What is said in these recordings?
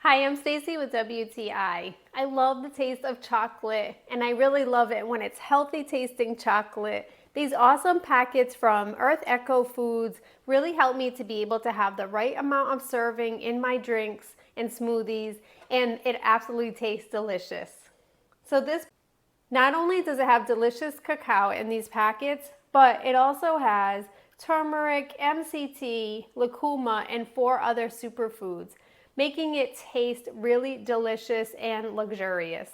Hi, I'm Stacy with WTI. I love the taste of chocolate, and I really love it when it's healthy tasting chocolate. These awesome packets from Earth Echo Foods really help me to be able to have the right amount of serving in my drinks and smoothies, and it absolutely tastes delicious. So this, not only does it have delicious cacao in these packets, but it also has turmeric, MCT, lucuma, and 4 other superfoods, making it taste really delicious and luxurious.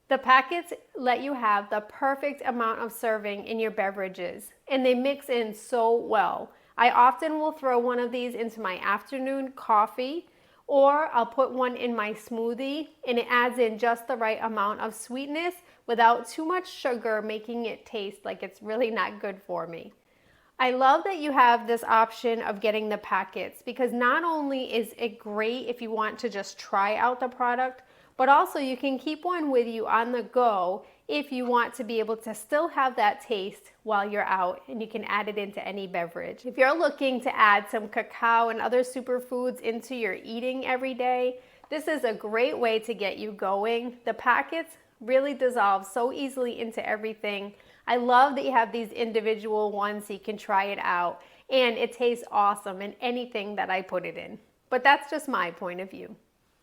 The packets let you have the perfect amount of serving in your beverages, and they mix in so well. I often will throw one of these into my afternoon coffee, or I'll put one in my smoothie, and it adds in just the right amount of sweetness without too much sugar, making it taste like it's really not good for me. I love that you have this option of getting the packets, because not only is it great if you want to just try out the product, but also you can keep one with you on the go if you want to be able to still have that taste while you're out, and you can add it into any beverage. If you're looking to add some cacao and other superfoods into your eating every day, this is a great way to get you going. The packets really dissolve so easily into everything. I love that you have these individual ones so you can try it out, and it tastes awesome in anything that I put it in. But that's just my point of view.